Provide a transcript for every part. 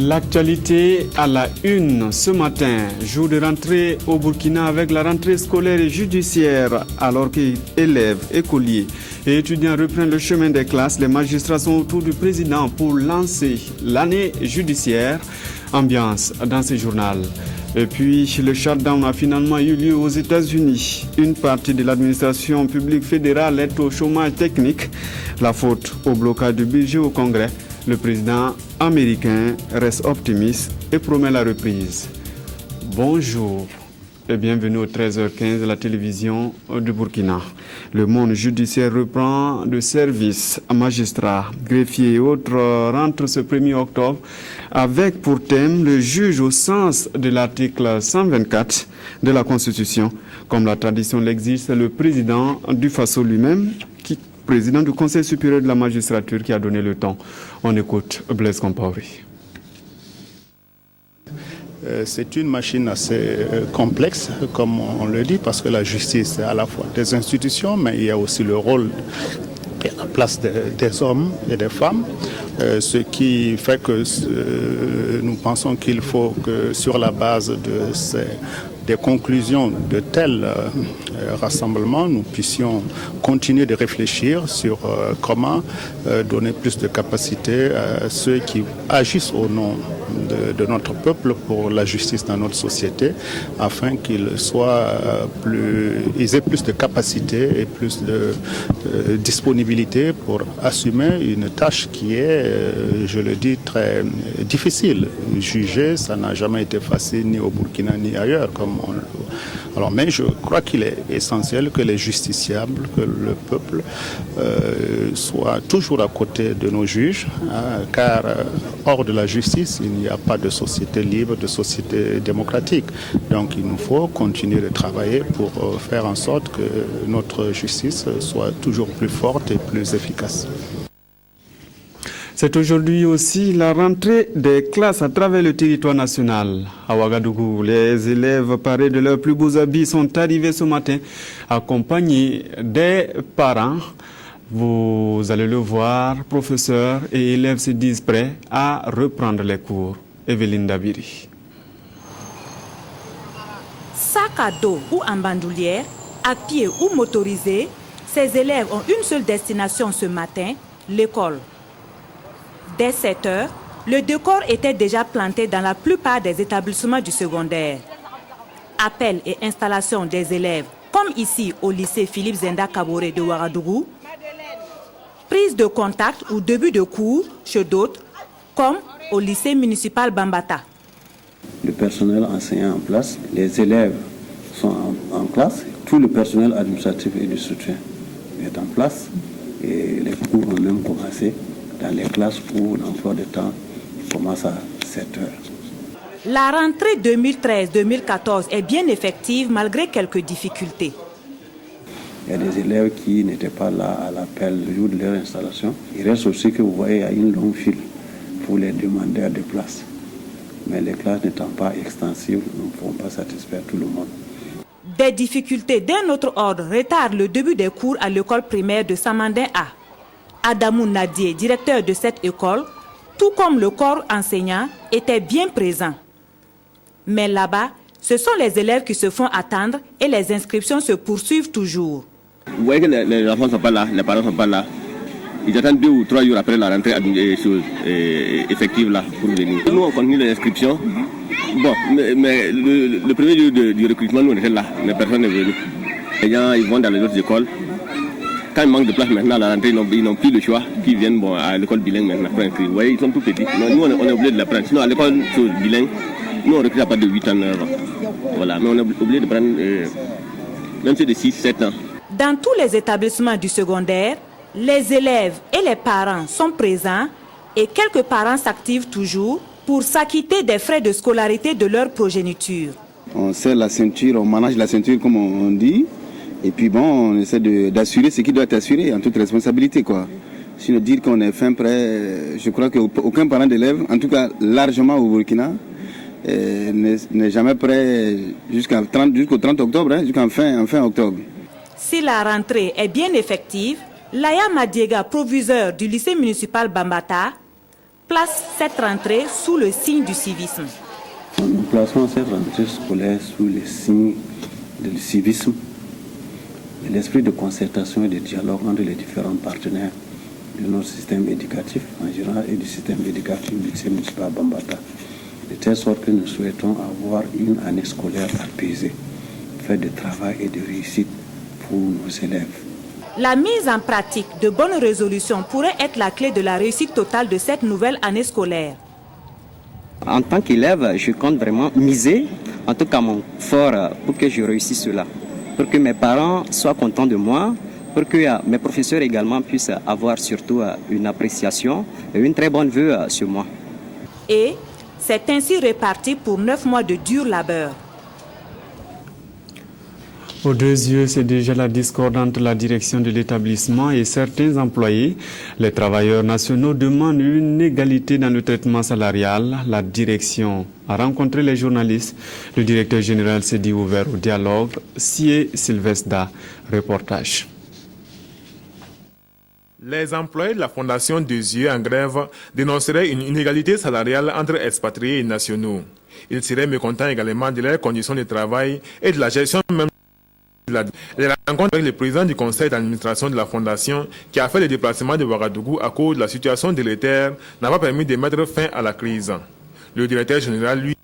L'actualité à la une ce matin, jour de rentrée au Burkina avec la rentrée scolaire et judiciaire. Alors qu'élèves, écoliers et étudiants reprennent le chemin des classes, les magistrats sont autour du président pour lancer l'année judiciaire. Ambiance dans ce journal. Et puis, le shutdown a finalement eu lieu aux États-Unis. Une partie de l'administration publique fédérale est au chômage technique. La faute au blocage du budget au Congrès. Le président américain reste optimiste et promet la reprise. Bonjour et bienvenue au 13h15 de la télévision du Burkina. Le monde judiciaire reprend de service. Magistrats, greffiers et autres rentrent ce 1er octobre avec pour thème le juge au sens de l'article 124 de la Constitution. Comme la tradition l'exige, c'est le président du FASO lui-même, président du Conseil supérieur de la magistrature, qui a donné le temps. On écoute Blaise Compaoré. C'est une machine assez complexe, comme on le dit, parce que la justice, c'est à la fois des institutions, mais il y a aussi le rôle et la place des hommes et des femmes, ce qui fait que nous pensons qu'il faut que sur la base des conclusions de tels rassemblements, nous puissions continuer de réfléchir sur comment donner plus de capacité à ceux qui agissent au nom de notre peuple pour la justice dans notre société, afin qu'ils aient plus de capacité et plus de disponibilité pour assumer une tâche qui est, je le dis, très difficile. Juger, ça n'a jamais été facile ni au Burkina ni ailleurs. Alors, mais je crois qu'il est essentiel que les justiciables, que le peuple soit toujours à côté de nos juges, car hors de la justice, il n'y a pas de société libre, de société démocratique. Donc il nous faut continuer de travailler pour faire en sorte que notre justice soit toujours plus forte et plus efficace. C'est aujourd'hui aussi la rentrée des classes à travers le territoire national. À Ouagadougou, les élèves parés de leurs plus beaux habits sont arrivés ce matin accompagnés des parents. Vous allez le voir, professeurs et élèves se disent prêts à reprendre les cours. Evelyne Dabiri. Sac à dos ou en bandoulière, à pied ou motorisé, ces élèves ont une seule destination ce matin, l'école. Dès 7 heures, le décor était déjà planté dans la plupart des établissements du secondaire. Appel et installation des élèves, comme ici au lycée Philippe Zenda Kaboré de Ouagadougou. Prise de contact ou début de cours chez d'autres, comme au lycée municipal Bambata. Le personnel enseignant en place, les élèves sont en classe, tout le personnel administratif et de soutien est en place et les cours ont même commencé dans les classes où l'emploi de temps commence à 7 heures. La rentrée 2013-2014 est bien effective malgré quelques difficultés. Il y a des élèves qui n'étaient pas là à l'appel le jour de leur installation. Il reste aussi que vous voyez, il y a une longue file pour les demandeurs de place. Mais les classes n'étant pas extensives, nous ne pouvons pas satisfaire tout le monde. Des difficultés d'un autre ordre retardent le début des cours à l'école primaire de Samandin A. Adamou Nadier, directeur de cette école, tout comme le corps enseignant, était bien présent. Mais là-bas, ce sont les élèves qui se font attendre et les inscriptions se poursuivent toujours. Vous voyez que les enfants ne sont pas là, les parents ne sont pas là. Ils attendent 2 ou 3 jours après la rentrée effective là pour venir. Nous, on continue les inscriptions. Bon, mais le premier jour du recrutement, nous on était là, mais personne n'est venu. Les gens ils vont dans les autres écoles. Quand il manque de place maintenant à la rentrée, ils n'ont plus le choix, qui viennent à l'école bilingue maintenant pour inscrire. Vous voyez, ils sont tout petits. Nous, on est obligé de la prendre. Sinon, à l'école bilingue, nous, on recrute à partir de 8 ans, 9 ans. Voilà, mais on est obligé de prendre même ceux de 6, 7 ans. Dans tous les établissements du secondaire, les élèves et les parents sont présents et quelques parents s'activent toujours pour s'acquitter des frais de scolarité de leur progéniture. On serre la ceinture, on manage la ceinture comme on dit. Et puis bon, on essaie d'assurer ce qui doit être assuré en toute responsabilité, quoi. Sinon dire qu'on est fin prêt, je crois qu'aucun parent d'élève, en tout cas largement au Burkina, n'est jamais prêt jusqu'au 30 octobre, jusqu'en fin octobre. Si la rentrée est bien effective, Laya Madiega, proviseur du lycée municipal Bambata, place cette rentrée sous le signe du civisme. Nous plaçons cette rentrée scolaire sous le signe du civisme, de l'esprit de concertation et de dialogue entre les différents partenaires de notre système éducatif en général et du système éducatif du lycée municipal Bambata, de telle sorte que nous souhaitons avoir une année scolaire apaisée, faite de travail et de réussite pour nos élèves. La mise en pratique de bonnes résolutions pourrait être la clé de la réussite totale de cette nouvelle année scolaire. En tant qu'élève, je compte vraiment miser, en tout cas mon fort, pour que je réussisse cela. Pour que mes parents soient contents de moi, pour que mes professeurs également puissent avoir surtout une appréciation et une très bonne vue sur moi. Et c'est ainsi réparti pour 9 mois de dur labeur. Aux deux yeux, c'est déjà la discorde entre la direction de l'établissement et certains employés. Les travailleurs nationaux demandent une égalité dans le traitement salarial. La direction a rencontré les journalistes. Le directeur général s'est dit ouvert au dialogue. Sié Sylvestre, reportage. Les employés de la Fondation Deux Yeux en grève dénonceraient une inégalité salariale entre expatriés et nationaux. Ils seraient mécontents également de leurs conditions de travail et de la gestion même. Les rencontres avec le président du conseil d'administration de la Fondation, qui a fait le déplacement de Ouagadougou à cause de la situation délétère, n'a pas permis de mettre fin à la crise. Le directeur général, lui,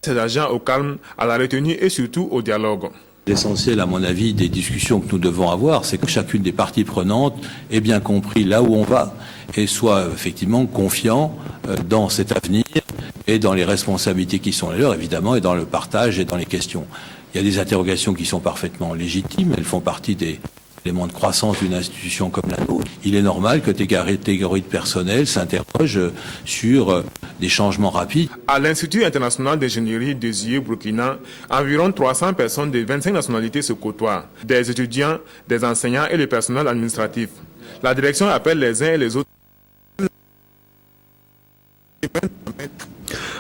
ses agents au calme, à la retenue et surtout au dialogue. L'essentiel, à mon avis, des discussions que nous devons avoir, c'est que chacune des parties prenantes ait bien compris là où on va et soit effectivement confiant dans cet avenir et dans les responsabilités qui sont les leurs, évidemment, et dans le partage et dans les questions. Il y a des interrogations qui sont parfaitement légitimes, elles font partie des éléments de croissance d'une institution comme la nôtre. Il est normal que des catégories de personnel s'interrogent sur des changements rapides. À l'Institut international d'ingénierie des yeux Burkina, environ 300 personnes de 25 nationalités se côtoient, des étudiants, des enseignants et le personnel administratif. La direction appelle les uns et les autres.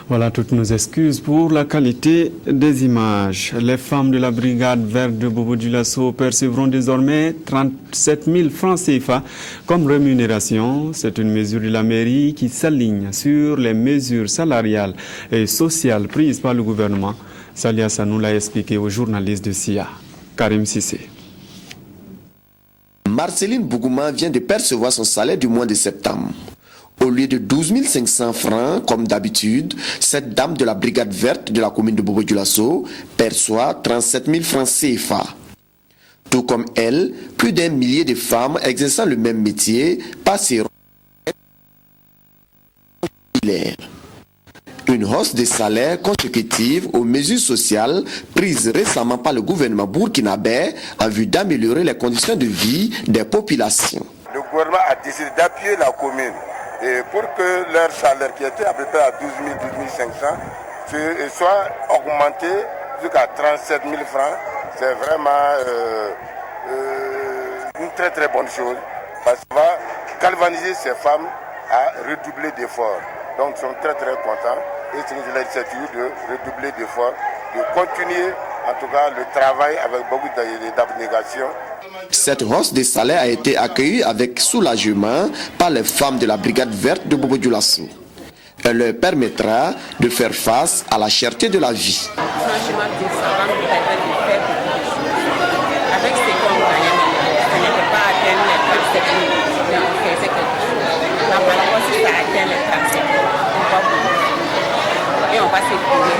Voilà toutes nos excuses pour la qualité des images. Les femmes de la brigade verte de Bobo Dioulasso percevront désormais 37 000 francs CFA comme rémunération. C'est une mesure de la mairie qui s'aligne sur les mesures salariales et sociales prises par le gouvernement. Salia Sanou l'a expliqué aux journalistes de SIA. Karim Sissé. Marceline Bougouma vient de percevoir son salaire du mois de septembre. Au lieu de 12 500 francs, comme d'habitude, cette dame de la brigade verte de la commune de Bobo Dioulasso perçoit 37 000 francs CFA. Tout comme elle, plus d'un millier de femmes exerçant le même métier passeront. Une hausse des salaires consécutive aux mesures sociales prises récemment par le gouvernement burkinabé en vue d'améliorer les conditions de vie des populations. Le gouvernement a décidé d'appuyer la commune et pour que leur salaire qui était à peu près à 12 000, 12 500 soit augmenté jusqu'à 37 000 francs. C'est vraiment une très très bonne chose parce que ça va galvaniser ces femmes à redoubler d'efforts. Donc ils sont très très contents et c'est une initiative de redoubler d'efforts, de continuer en tout cas le travail avec beaucoup d'abnégation. Cette hausse des salaires a été accueillie avec soulagement par les femmes de la brigade verte de Bobo Dioulasso. Elle leur permettra de faire face à la cherté de la vie. Franchement, ça va nous permettre de faire beaucoup de choses. Avec ce qu'on gagne, ce n'était pas atteindre les 37 000, mais on faisait quelque chose. Là, par rapport si ça atteint les 37 000, on va bouger. Et on va se trouver.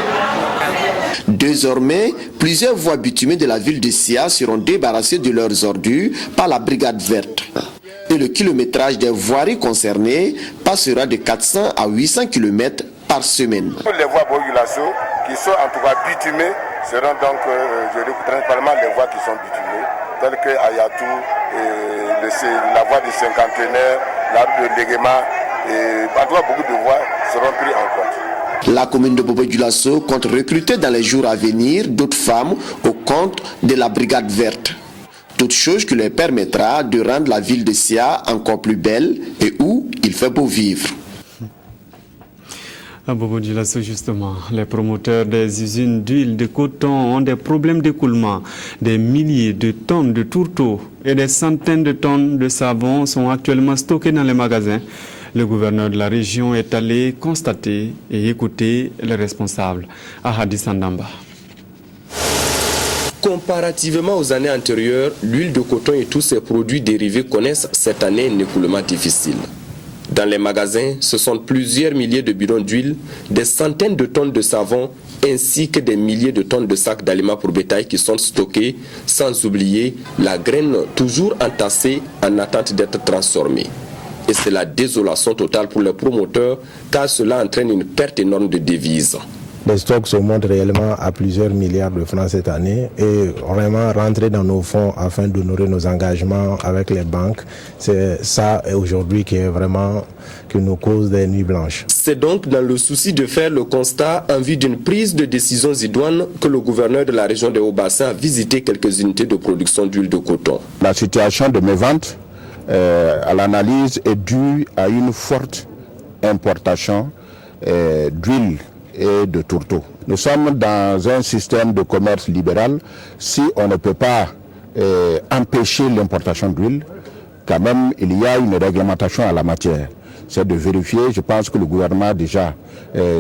Désormais, plusieurs voies bitumées de la ville de Sia seront débarrassées de leurs ordures par la brigade verte. Et le kilométrage des voiries concernées passera de 400 à 800 km par semaine. Les voies Bobo Dioulasso qui sont en tout cas bitumées seront donc, principalement les voies qui sont bitumées, telles que Ayatou, la voie du cinquantenaire, la rue de Léguéma, et en tout cas beaucoup de voies seront prises en compte. La commune de Bobo Dioulasso compte recruter dans les jours à venir d'autres femmes au compte de la brigade verte. Toute chose qui leur permettra de rendre la ville de Sia encore plus belle et où il fait beau vivre. À Bobo Dioulasso, justement, les promoteurs des usines d'huile de coton ont des problèmes d'écoulement. Des milliers de tonnes de tourteaux et des centaines de tonnes de savon sont actuellement stockés dans les magasins. Le gouverneur de la région est allé constater et écouter les responsables. Ahadi Sandamba. Comparativement aux années antérieures, l'huile de coton et tous ses produits dérivés connaissent cette année un écoulement difficile. Dans les magasins, ce sont plusieurs milliers de bidons d'huile, des centaines de tonnes de savon, ainsi que des milliers de tonnes de sacs d'aliments pour bétail qui sont stockés, sans oublier la graine toujours entassée en attente d'être transformée. Et c'est la désolation totale pour les promoteurs, car cela entraîne une perte énorme de devises. Les stocks se montent réellement à plusieurs milliards de francs cette année et vraiment rentrer dans nos fonds afin d'honorer nos engagements avec les banques, c'est ça aujourd'hui qui nous cause des nuits blanches. C'est donc dans le souci de faire le constat en vue d'une prise de décision idoine que le gouverneur de la région des Hauts-Bassins a visité quelques unités de production d'huile de coton. La situation de mes ventes à l'analyse est due à une forte importation d'huile et de tourteaux. Nous sommes dans un système de commerce libéral. Si on ne peut pas empêcher l'importation d'huile, quand même il y a une réglementation à la matière. C'est de vérifier, je pense que le gouvernement déjà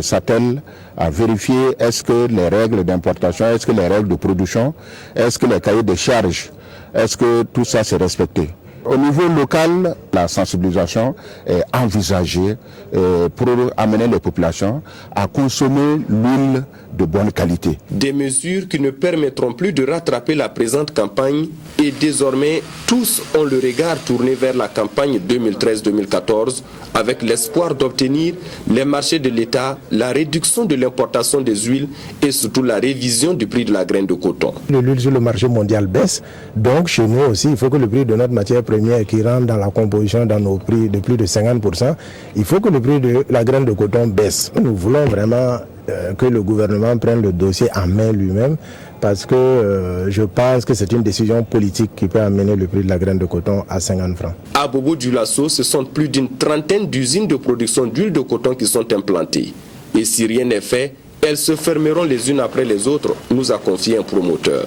s'attelle à vérifier est-ce que les règles d'importation, est-ce que les règles de production, est-ce que les cahiers de charges, est-ce que tout ça c'est respecté. Au niveau local, la sensibilisation est envisagée pour amener les populations à consommer l'huile de bonne qualité. Des mesures qui ne permettront plus de rattraper la présente campagne et désormais tous ont le regard tourné vers la campagne 2013-2014 avec l'espoir d'obtenir les marchés de l'État, la réduction de l'importation des huiles et surtout la révision du prix de la graine de coton. L'huile sur le marché mondial baisse, donc chez nous aussi il faut que le prix de notre matière première qui rentre dans la composition dans nos prix de plus de 50%, il faut que le prix de la graine de coton baisse. Nous voulons vraiment que le gouvernement prenne le dossier en main lui-même parce que je pense que c'est une décision politique qui peut amener le prix de la graine de coton à 50 francs. À Bobo-Dioulasso, ce sont plus d'une trentaine d'usines de production d'huile de coton qui sont implantées. Et si rien n'est fait, elles se fermeront les unes après les autres, nous a confié un promoteur.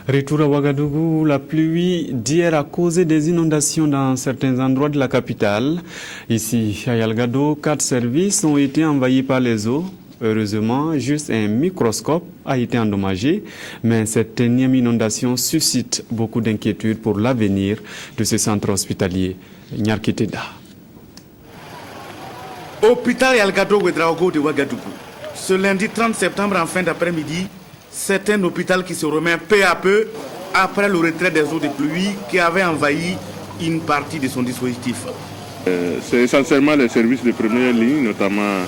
Retour à Ouagadougou, la pluie d'hier a causé des inondations dans certains endroits de la capitale. Ici, à Yalgado, 4 services ont été envahis par les eaux. Heureusement, juste un microscope a été endommagé, mais cette énième inondation suscite beaucoup d'inquiétudes pour l'avenir de ce centre hospitalier. Nyarkiteda. Hôpital Yalgado Ouedraogo de Ouagadougou. Ce lundi 30 septembre en fin d'après-midi, c'est un hôpital qui se remet peu à peu après le retrait des eaux de pluie qui avait envahi une partie de son dispositif. C'est essentiellement les services de première ligne, notamment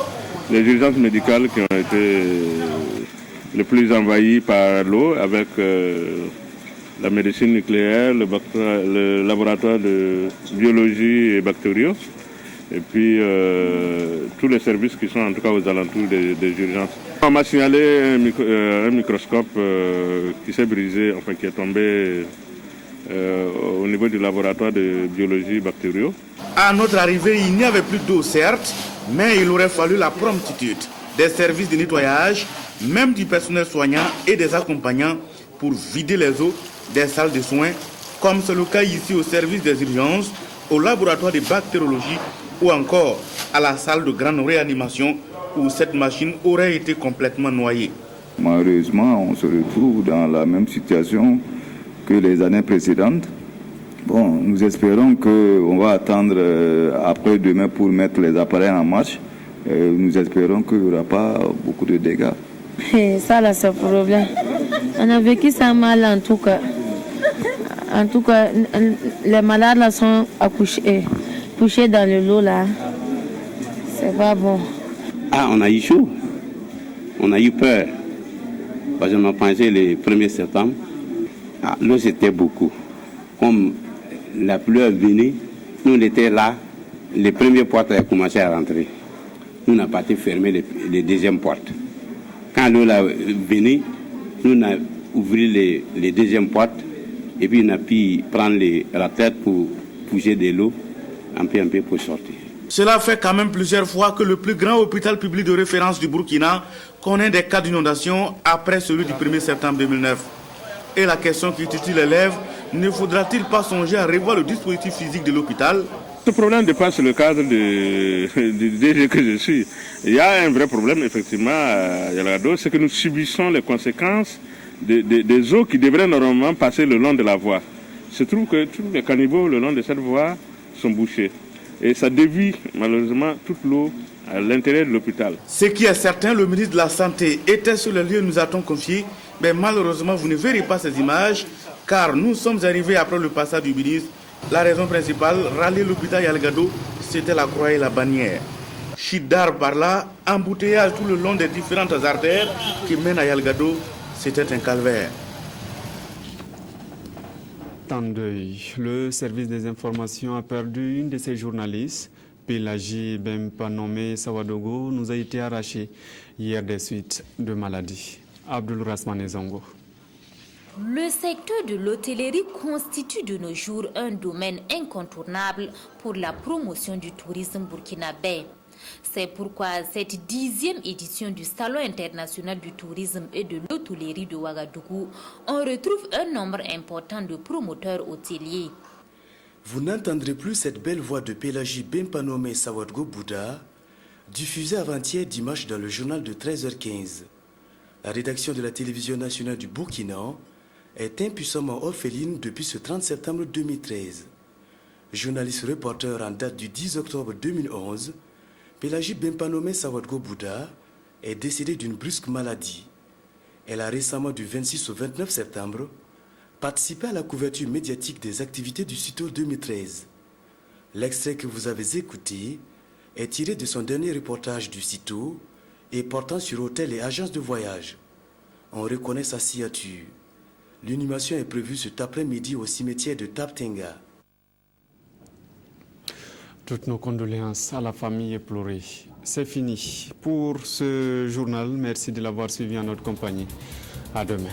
les urgences médicales qui ont été le plus envahies par l'eau avec la médecine nucléaire, le laboratoire de biologie et bactériaux et puis tous les services qui sont en tout cas aux alentours des urgences. On m'a signalé un microscope qui s'est brisé, enfin qui est tombé au niveau du laboratoire de biologie bactériaux. À notre arrivée, il n'y avait plus d'eau certes, mais il aurait fallu la promptitude des services de nettoyage, même du personnel soignant et des accompagnants pour vider les eaux des salles de soins, comme c'est le cas ici au service des urgences, au laboratoire de bactériologie ou encore à la salle de grande réanimation où cette machine aurait été complètement noyée. Malheureusement, on se retrouve dans la même situation que les années précédentes. Bon, nous espérons qu'on va attendre après-demain pour mettre les appareils en marche. Nous espérons qu'il n'y aura pas beaucoup de dégâts. Ça, là, c'est le problème. On a vécu ça mal en tout cas. En tout cas, les malades là sont accouchés, couchés dans le lot là. C'est pas bon. Ah, on a eu chaud. On a eu peur. Parce qu'on a pensé le 1er septembre. Ah, l'eau c'était beaucoup. Comme la pluie venait, nous on était là, les premières portes ont commencé à rentrer. Nous on a parti fermer les deuxièmes portes. Quand l'eau venait, nous on a ouvert les deuxièmes portes et puis on a pu prendre la tête pour pousser de l'eau un peu pour sortir. Cela fait quand même plusieurs fois que le plus grand hôpital public de référence du Burkina connaît des cas d'inondation après celui du 1er septembre 2009. Et la question qui titille les lèvres, ne faudra-t-il pas songer à revoir le dispositif physique de l'hôpital Ce problème dépasse le cadre du DG que je suis. Il y a un vrai problème, effectivement, à Yalgado, c'est que nous subissons les conséquences des eaux qui devraient normalement passer le long de la voie. Il se trouve que tous les caniveaux le long de cette voie sont bouchés. Et ça dévie malheureusement toute l'eau à l'intérieur de l'hôpital. Ce qui est certain, le ministre de la Santé était sur le lieu, nous a-t-on confié, mais malheureusement vous ne verrez pas ces images, car nous sommes arrivés après le passage du ministre. La raison principale, râler l'hôpital Yalgado, c'était la croix et la bannière. Chidar par là, embouteillage tout le long des différentes artères qui mènent à Yalgado, c'était un calvaire. Tandeuil, le service des informations a perdu une de ses journalistes. Pélagie Bempanomé Sawadogo nous a été arraché hier des suites de maladie. Abdul Rasmane Zongo. Le secteur de l'hôtellerie constitue de nos jours un domaine incontournable pour la promotion du tourisme burkinabé. C'est pourquoi cette 10e édition du Salon international du tourisme et de l'hôtellerie de Ouagadougou, on retrouve un nombre important de promoteurs hôteliers. Vous n'entendrez plus cette belle voix de Pélagie Bempanomé Sawadgo Bouddha, diffusée avant-hier dimanche dans le journal de 13h15. La rédaction de la télévision nationale du Burkina est impuissamment orpheline depuis ce 30 septembre 2013. Journaliste reporter en date du 10 octobre 2011, Pélagie Bempanomé Sawadgo Bouddha est décédée d'une brusque maladie. Elle a récemment, du 26 au 29 septembre, participé à la couverture médiatique des activités du CITO 2013. L'extrait que vous avez écouté est tiré de son dernier reportage du CITO et portant sur hôtels et agences de voyage. On reconnaît sa signature. L'inhumation est prévue cet après-midi au cimetière de Taptenga. Toutes nos condoléances à la famille éplorée. C'est fini pour ce journal. Merci de l'avoir suivi en notre compagnie. À demain.